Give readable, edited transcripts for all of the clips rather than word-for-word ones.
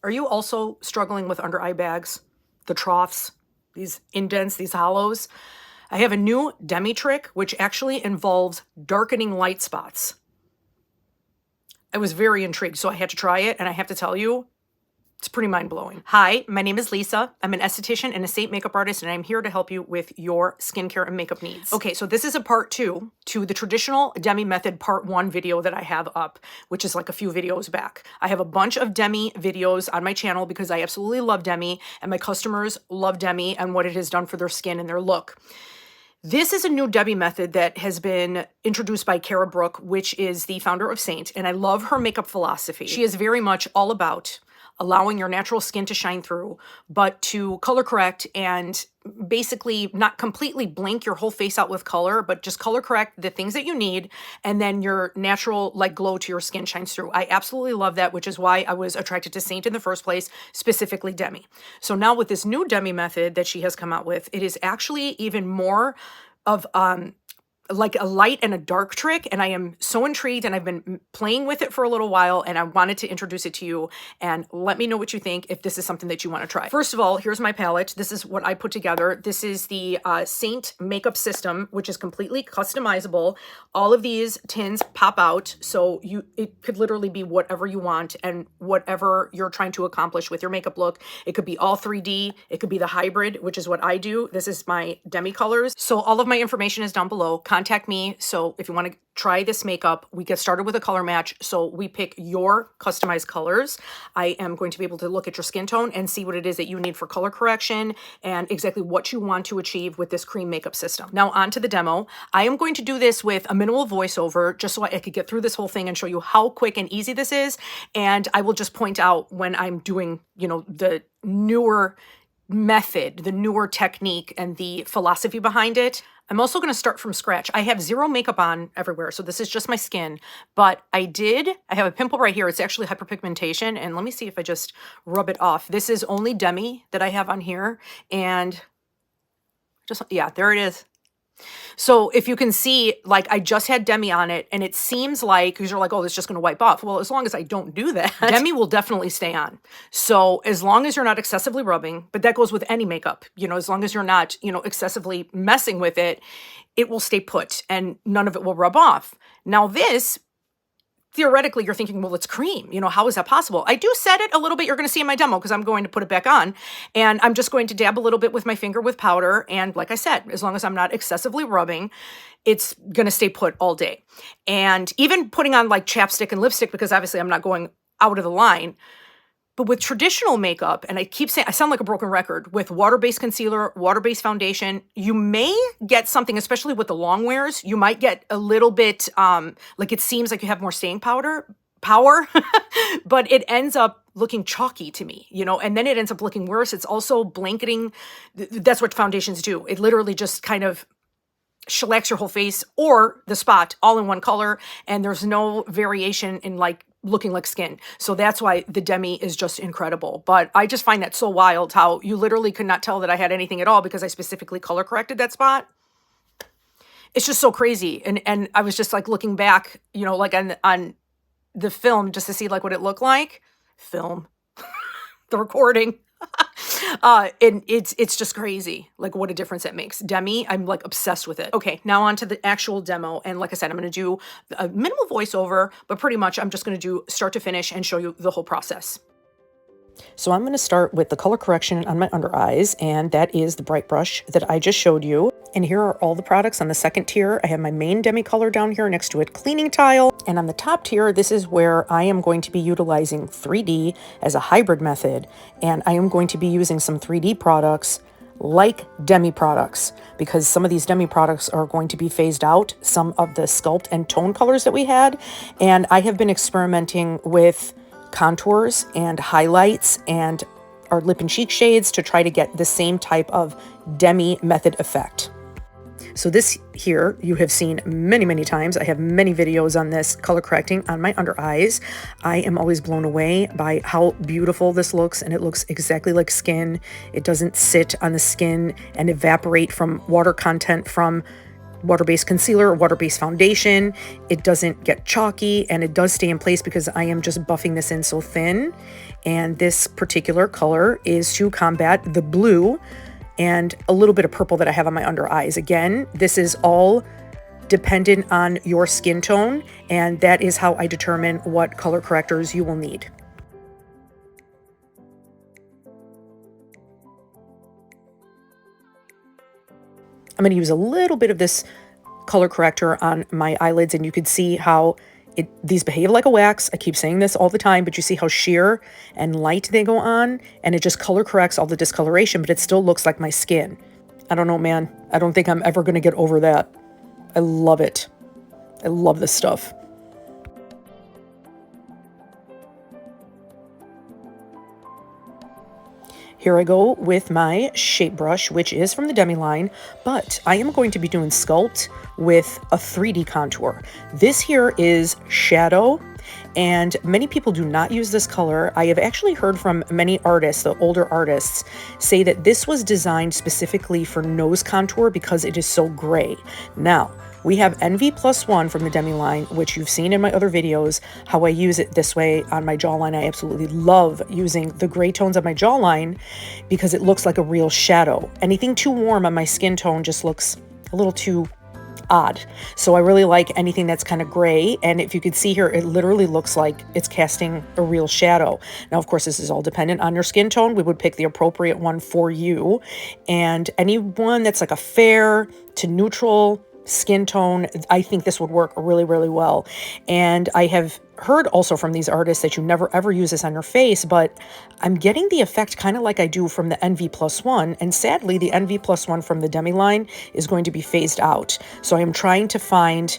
Are you also struggling with under eye bags, the troughs, these indents, these hollows? I have a new Demi trick, which actually involves darkening light spots. I was very intrigued, so I had to try it, and I have to tell you, it's pretty mind-blowing. Hi, my name is Lisa. I'm an esthetician and a Seint makeup artist, and I'm here to help you with your skincare and makeup needs. Okay, so this is a part 2 to the traditional Demi Method part 1 video that I have up, which is like a few videos back. I have a bunch of Demi videos on my channel because I absolutely love Demi, and my customers love Demi and what it has done for their skin and their look. This is a new Demi method that has been introduced by Cara Brooke, which is the founder of Seint, and I love her makeup philosophy. She is very much all about allowing your natural skin to shine through, but to color correct and basically not completely blank your whole face out with color, but just color correct the things that you need, and then your natural like glow to your skin shines through. I absolutely love that, which is why I was attracted to Seint in the first place, specifically Demi. So now with this new Demi method that she has come out with, it is actually even more of like a light and a dark trick, and I am so intrigued, and I've been playing with it for a little while, and I wanted to introduce it to you, and let me know what you think if this is something that you want to try. First of all, here's my palette. This is what I put together. This is the Seint makeup system, which is completely customizable. All of these tins pop out, so it could literally be whatever you want and whatever you're trying to accomplish with your makeup look. It could be all 3D. It could be the hybrid, which is what I do. This is my Demi colors. So all of my information is down below. Contact me. So if you want to try this makeup, we get started with a color match. So we pick your customized colors. I am going to be able to look at your skin tone and see what it is that you need for color correction and exactly what you want to achieve with this cream makeup system. Now on to the demo. I am going to do this with a minimal voiceover just so I could get through this whole thing and show you how quick and easy this is. And I will just point out when I'm doing, you know, the newer method, the newer technique and the philosophy behind it. I'm also going to start from scratch. I have zero makeup on everywhere, so this is just my skin, but I have a pimple right here. It's actually hyperpigmentation, and let me see if I just rub it off. This is only Demi that I have on here, and just, yeah, there it is. So if you can see, like I just had Demi on it, and it seems like, because you're like, oh, it's just going to wipe off. Well, as long as I don't do that, Demi will definitely stay on. So as long as you're not excessively rubbing, but that goes with any makeup, you know, as long as you're not, you know, excessively messing with it, it will stay put and none of it will rub off. Now this, theoretically, you're thinking, well, it's cream. You know, how is that possible? I do set it a little bit. You're going to see in my demo because I'm going to put it back on. And I'm just going to dab a little bit with my finger with powder. And like I said, as long as I'm not excessively rubbing, it's going to stay put all day. And even putting on like chapstick and lipstick, because obviously I'm not going out of the line. But with traditional makeup, and I keep saying, I sound like a broken record, with water-based concealer, water-based foundation, you may get something, especially with the long wears, you might get a little bit, like it seems like you have more staying power, but it ends up looking chalky to me, you know, and then it ends up looking worse. It's also blanketing. That's what foundations do. It literally just kind of shellacks your whole face or the spot all in one color, and there's no variation in like looking like skin. So that's why the Demi is just incredible. But I just find that so wild how you literally could not tell that I had anything at all because I specifically color corrected that spot. It's just so crazy. And I was just like looking back, you know, like on the film just to see like what it looked like. Film. The recording. And it's just crazy, like what a difference it makes. Demi, I'm like obsessed with it. Okay, now on to the actual demo. And like I said, I'm going to do a minimal voiceover, but pretty much I'm just going to do start to finish and show you the whole process. So I'm going to start with the color correction on my under eyes, and that is the bright brush that I just showed you. And here are all the products on the second tier. I have my main Demi Color down here next to it, cleaning tile. And on the top tier, this is where I am going to be utilizing 3D as a hybrid method. And I am going to be using some 3D products like Demi products, because some of these Demi products are going to be phased out, some of the sculpt and tone colors that we had. And I have been experimenting with contours and highlights and our lip and cheek shades to try to get the same type of Demi method effect. So this here you have seen many, many times. I have many videos on this color correcting on my under eyes. I am always blown away by how beautiful this looks, and it looks exactly like skin. It doesn't sit on the skin and evaporate from water content from water-based concealer or water-based foundation. It doesn't get chalky, and it does stay in place because I am just buffing this in so thin. And this particular color is to combat the blue and a little bit of purple that I have on my under eyes. Again, this is all dependent on your skin tone, and that is how I determine what color correctors you will need. I'm going to use a little bit of this color corrector on my eyelids, and you can see how these behave like a wax. I keep saying this all the time, but you see how sheer and light they go on, and it just color corrects all the discoloration, but it still looks like my skin. I don't know, man. I don't think I'm ever going to get over that. I love it. I love this stuff. Here I go with my shape brush, which is from the Demi line, but I am going to be doing Sculpt with a 3D contour. This here is Shadow, and many people do not use this color. I have actually heard from many artists, the older artists, say that this was designed specifically for nose contour because it is so gray. Now, we have NV+1 from the Demi line, which you've seen in my other videos, how I use it this way on my jawline. I absolutely love using the gray tones on my jawline because it looks like a real shadow. Anything too warm on my skin tone just looks a little too odd. So I really like anything that's kind of gray. And if you can see here, it literally looks like it's casting a real shadow. Now, of course, this is all dependent on your skin tone. We would pick the appropriate one for you. And anyone that's like a fair to neutral skin tone, I think this would work really, really well. And I have heard also from these artists that you never ever use this on your face, but I'm getting the effect kind of like I do from the NV+1, and sadly the NV+1 from the Demi line is going to be phased out. So I am trying to find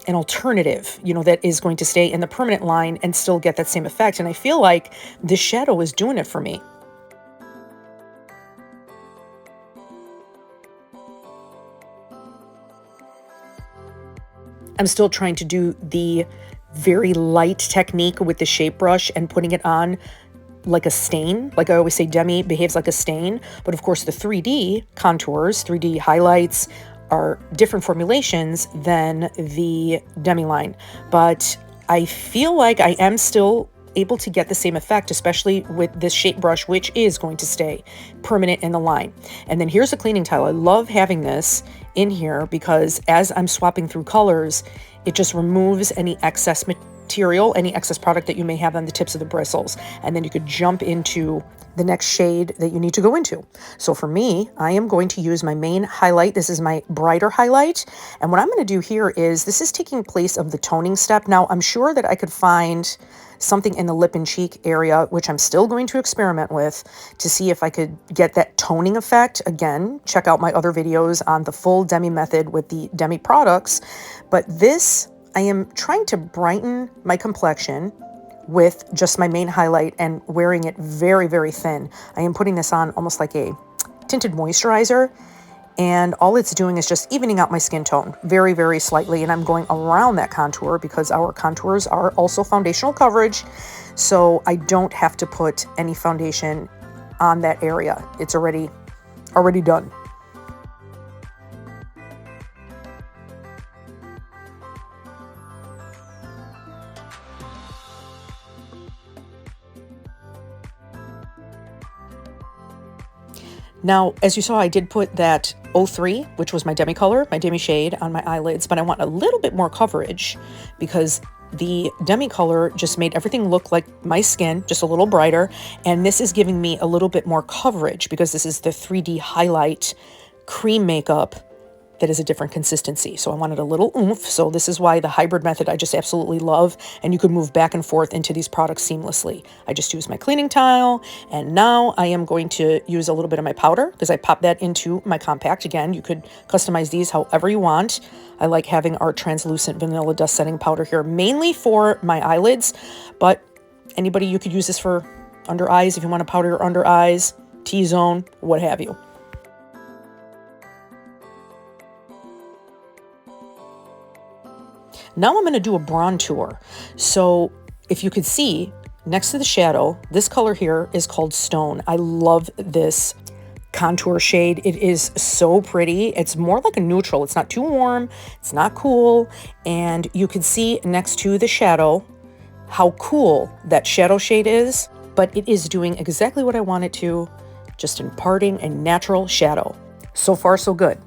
an alternative, you know, that is going to stay in the permanent line and still get that same effect. And I feel like this shadow is doing it for me. I'm still trying to do the very light technique with the shape brush and putting it on like a stain. Like I always say, Demi behaves like a stain. But of course, the 3D contours, 3D highlights are different formulations than the Demi line. But I feel like I am still able to get the same effect, especially with this shape brush, which is going to stay permanent in the line. And then here's a cleaning towel. I love having this in here because as I'm swapping through colors, it just removes any excess material, any excess product that you may have on the tips of the bristles. And then you could jump into the next shade that you need to go into. So for me, I am going to use my main highlight. This is my brighter highlight. And what I'm going to do here is, this is taking place of the toning step. Now, I'm sure that I could find something in the lip and cheek area, which I'm still going to experiment with to see if I could get that toning effect. Again, check out my other videos on the full Demi method with the Demi products. But this, I am trying to brighten my complexion with just my main highlight and wearing it very, very thin. I am putting this on almost like a tinted moisturizer, and all it's doing is just evening out my skin tone very, very slightly. And I'm going around that contour because our contours are also foundational coverage. So I don't have to put any foundation on that area. It's already done. Now, as you saw, I did put that 03, which was my Demi Color, my Demi shade, on my eyelids, but I want a little bit more coverage because the Demi Color just made everything look like my skin, just a little brighter. And this is giving me a little bit more coverage because this is the 3D highlight cream makeup that is a different consistency. So I wanted a little oomph. So this is why the hybrid method I just absolutely love. And you could move back and forth into these products seamlessly. I just use my cleaning towel. And now I am going to use a little bit of my powder because I pop that into my compact. Again, you could customize these however you want. I like having our translucent vanilla dust setting powder here, mainly for my eyelids. But anybody, you could use this for under eyes if you want to powder your under eyes, T-zone, what have you. Now I'm going to do a bronzer. So if you could see next to the shadow, this color here is called Stone. I love this contour shade. It is so pretty. It's more like a neutral. It's not too warm. It's not cool. And you can see next to the shadow how cool that shadow shade is, but it is doing exactly what I want it to, just imparting a natural shadow. So far, so good.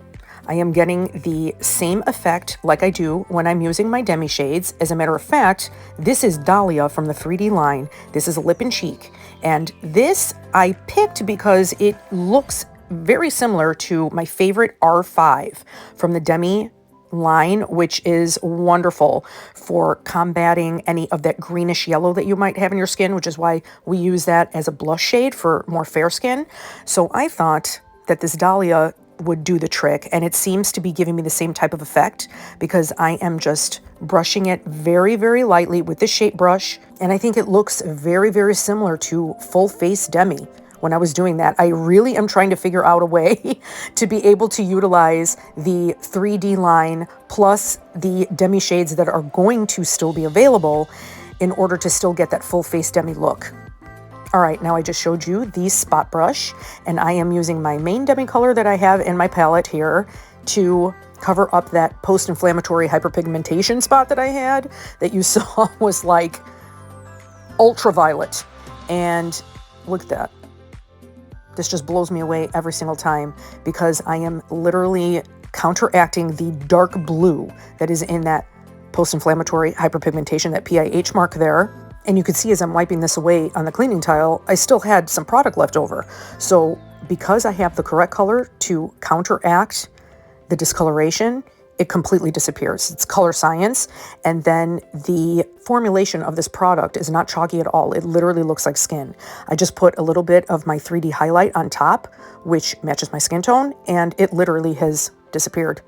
I am getting the same effect like I do when I'm using my demi shades. As a matter of fact, this is Dahlia from the 3D line. This is a lip and cheek. And this I picked because it looks very similar to my favorite R5 from the Demi line, which is wonderful for combating any of that greenish yellow that you might have in your skin, which is why we use that as a blush shade for more fair skin. So I thought that this Dahlia would do the trick, and it seems to be giving me the same type of effect because I am just brushing it very, very lightly with this shape brush, and I think it looks very, very similar to full face Demi. When I was doing that, I really am trying to figure out a way to be able to utilize the 3D line plus the Demi shades that are going to still be available in order to still get that full face Demi look. All right, now I just showed you the spot brush, and I am using my main Demi Color that I have in my palette here to cover up that post-inflammatory hyperpigmentation spot that I had that you saw was like ultraviolet. And look at that. This just blows me away every single time because I am literally counteracting the dark blue that is in that post-inflammatory hyperpigmentation, that PIH mark there. And you can see as I'm wiping this away on the cleaning tile, I still had some product left over. So because I have the correct color to counteract the discoloration, it completely disappears. It's color science. And then the formulation of this product is not chalky at all. It literally looks like skin. I just put a little bit of my 3D highlight on top, which matches my skin tone, and it literally has disappeared.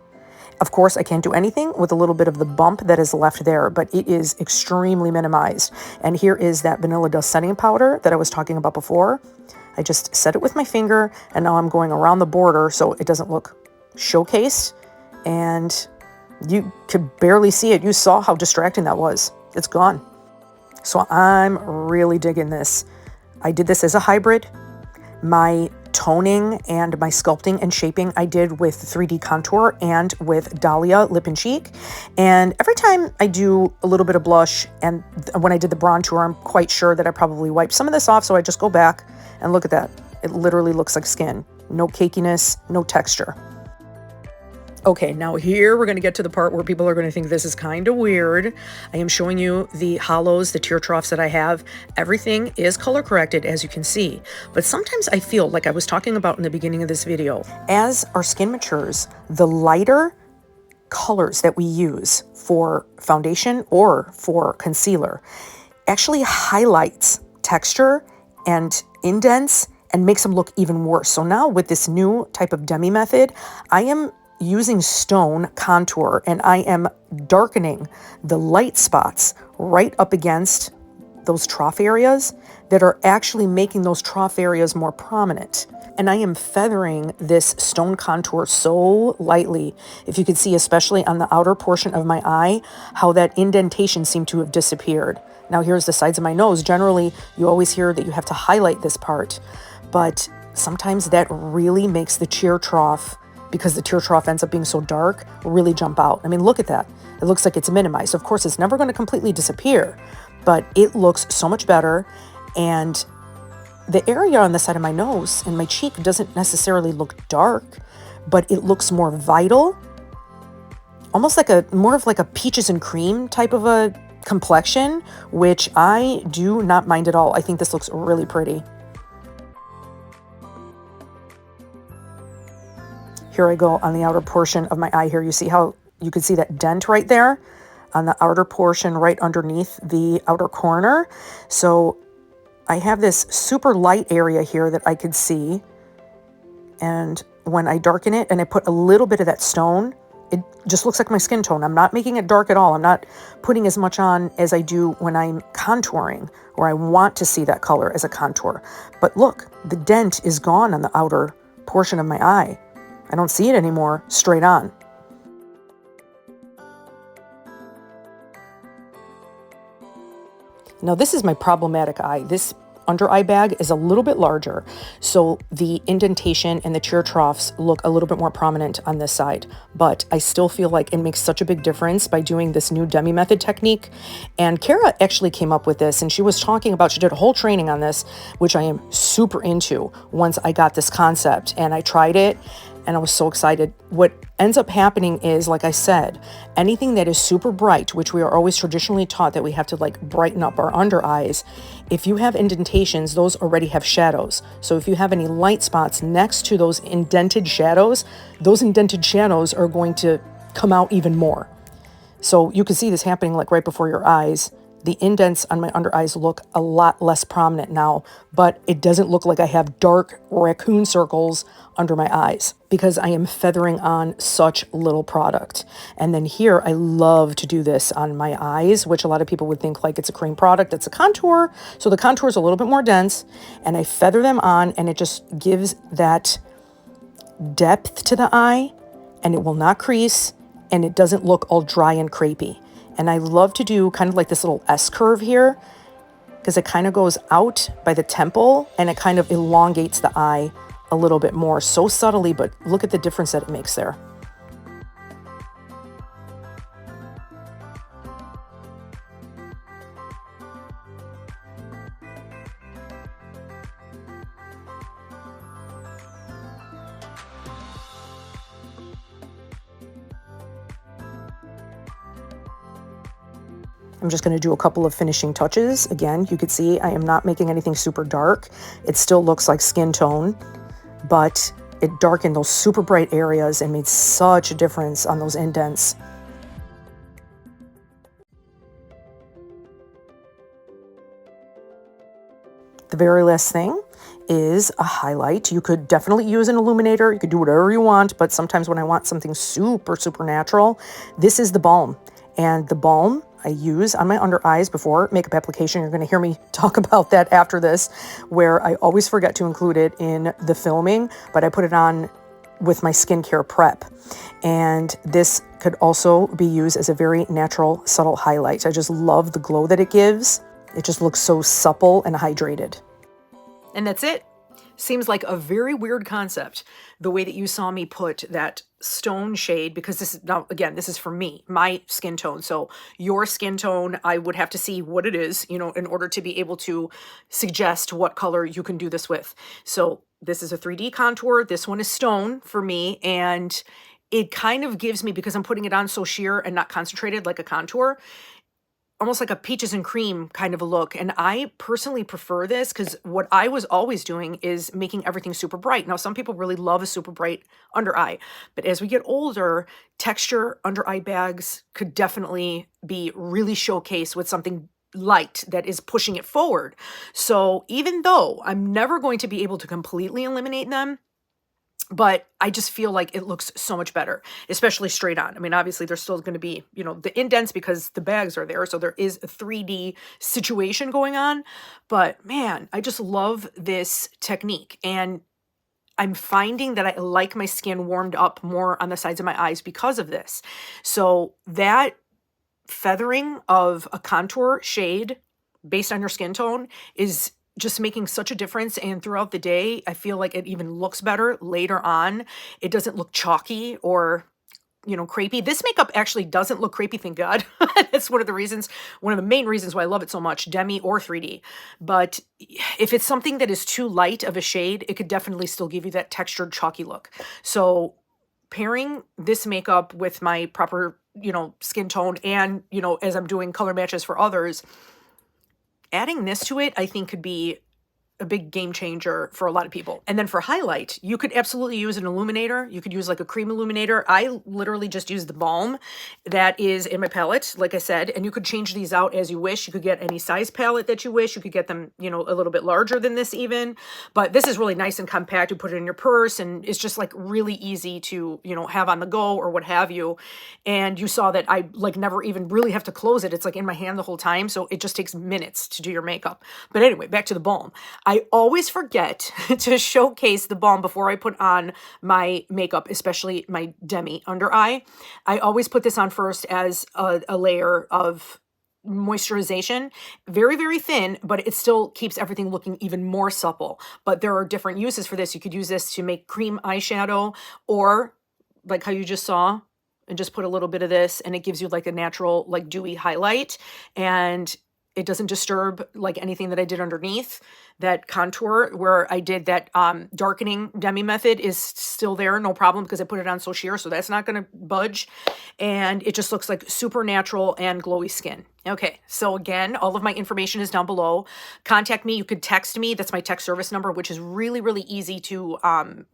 Of course, I can't do anything with a little bit of the bump that is left there, but it is extremely minimized. And here is that Vanilla Dust setting powder that I was talking about before. I just set it with my finger, and now I'm going around the border so it doesn't look showcased. And you could barely see it. You saw how distracting that was. It's gone. So I'm really digging this. I did this as a hybrid. My toning and my sculpting and shaping I did with 3D contour and with Dahlia lip and cheek. And every time I do a little bit of blush, and when I did the bronzer, I'm quite sure that I probably wiped some of this off, so I just go back and look at that. It literally looks like skin. No cakiness, no texture. Okay, now here we're going to get to the part where people are going to think this is kind of weird. I am showing you the hollows, the tear troughs that I have. Everything is color corrected, as you can see. But sometimes I feel, like I was talking about in the beginning of this video, as our skin matures, the lighter colors that we use for foundation or for concealer actually highlights texture and indents and makes them look even worse. So now with this new type of Demi method, I am using stone contour, and I am darkening the light spots right up against those trough areas that are actually making those trough areas more prominent. And I am feathering this stone contour so lightly. If you could see, especially on the outer portion of my eye, how that indentation seemed to have disappeared. Now here's the sides of my nose. Generally, you always hear that you have to highlight this part, but sometimes that really makes the tear trough, because the tear trough ends up being so dark, really jump out. I mean, look at that. It looks like it's minimized. Of course, it's never going to completely disappear, but it looks so much better. And the area on the side of my nose and my cheek doesn't necessarily look dark, but it looks more vital, almost like more of like a peaches and cream type of a complexion, which I do not mind at all. I think this looks really pretty. Here I go on the outer portion of my eye here. You see how you can see that dent right there on the outer portion right underneath the outer corner. So I have this super light area here that I could see. And when I darken it and I put a little bit of that stone, it just looks like my skin tone. I'm not making it dark at all. I'm not putting as much on as I do when I'm contouring, or I want to see that color as a contour. But look, the dent is gone on the outer portion of my eye. I don't see it anymore straight on. Now this is my problematic eye. This under eye bag is a little bit larger. So the indentation and the tear troughs look a little bit more prominent on this side. But I still feel like it makes such a big difference by doing this new Demi Method technique. And Kara actually came up with this, and she was talking about, she did a whole training on this, which I am super into once I got this concept. And I tried it, and I was so excited. What ends up happening is, like I said, anything that is super bright, which we are always traditionally taught that we have to like brighten up our under eyes, if you have indentations, those already have shadows. So if you have any light spots next to those indented shadows, those indented shadows are going to come out even more. So you can see this happening like right before your eyes. The indents on my under eyes look a lot less prominent now, but it doesn't look like I have dark raccoon circles under my eyes because I am feathering on such little product. And then here, I love to do this on my eyes, which a lot of people would think like it's a cream product. It's a contour. So the contour is a little bit more dense, and I feather them on, and it just gives that depth to the eye, and it will not crease, and it doesn't look all dry and crepey. And I love to do kind of like this little S curve here because it kind of goes out by the temple and it kind of elongates the eye a little bit more, so subtly, but look at the difference that it makes there. I'm just going to do a couple of finishing touches. Again, you could see I am not making anything super dark. It still looks like skin tone, but it darkened those super bright areas and made such a difference on those indents. The very last thing is a highlight. You could definitely use an illuminator. You could do whatever you want, but sometimes when I want something super, super natural, this is the balm. And the balm I use on my under eyes before makeup application. You're going to hear me talk about that after this, where I always forget to include it in the filming, but I put it on with my skincare prep. And this could also be used as a very natural, subtle highlight. I just love the glow that it gives. It just looks so supple and hydrated. And that's it. Seems like a very weird concept, the way that you saw me put that stone shade, because this is, now again, this is for me, my skin tone. So your skin tone, I would have to see what it is, you know, in order to be able to suggest what color you can do this with. So this is a 3D contour. This one is stone for me. And it kind of gives me, because I'm putting it on so sheer and not concentrated like a contour, almost like a peaches and cream kind of a look. And I personally prefer this because what I was always doing is making everything super bright. Now, some people really love a super bright under eye, but as we get older, texture under eye bags could definitely be really showcased with something light that is pushing it forward. So even though I'm never going to be able to completely eliminate them, but I just feel like it looks so much better, especially straight on. I mean, obviously there's still going to be, you know, the indents because the bags are there. So there is a 3D situation going on, but man, I just love this technique. And I'm finding that I like my skin warmed up more on the sides of my eyes because of this. So that feathering of a contour shade based on your skin tone is just making such a difference. And throughout the day, I feel like it even looks better later on. It doesn't look chalky or, you know, crepey. This makeup actually doesn't look crepey, thank God. That's one of the main reasons why I love it so much, Demi or 3D. But if it's something that is too light of a shade, it could definitely still give you that textured chalky look. So pairing this makeup with my proper, you know, skin tone and, you know, as I'm doing color matches for others, adding this to it, I think, could be a big game changer for a lot of people. And then for highlight, you could absolutely use an illuminator. You could use like a cream illuminator. I literally just use the balm that is in my palette, like I said, and you could change these out as you wish. You could get any size palette that you wish. You could get them, you know, a little bit larger than this even, but this is really nice and compact. You put it in your purse and it's just like really easy to, you know, have on the go or what have you. And you saw that I like never even really have to close it. It's like in my hand the whole time. So it just takes minutes to do your makeup. But anyway, back to the balm. I always forget to showcase the balm before I put on my makeup, especially my Demi under eye. I always put this on first as a layer of moisturization, very, very thin, but it still keeps everything looking even more supple. But there are different uses for this. You could use this to make cream eyeshadow, or like how you just saw, and just put a little bit of this and it gives you like a natural, like dewy highlight, and it doesn't disturb like anything that I did underneath. That contour where I did that darkening Demi Method is still there, no problem, because I put it on so sheer, so that's not going to budge. And it just looks like super natural and glowy skin. Okay, so again, all of my information is down below. Contact me. You could text me. That's my text service number, which is really, really easy to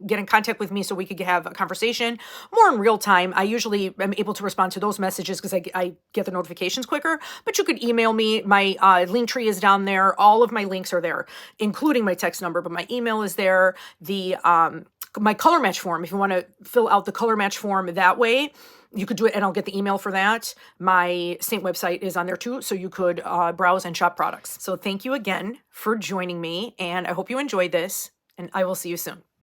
get in contact with me so we could have a conversation more in real time. I usually am able to respond to those messages because I get the notifications quicker, but you could email me. My link tree is down there. All of my links are there, including my text number, but my email is there. The my color match form, if you want to fill out the color match form that way, you could do it, and I'll get the email for that. My Seint website is on there too, so you could browse and shop products. So thank you again for joining me, and I hope you enjoyed this, and I will see you soon.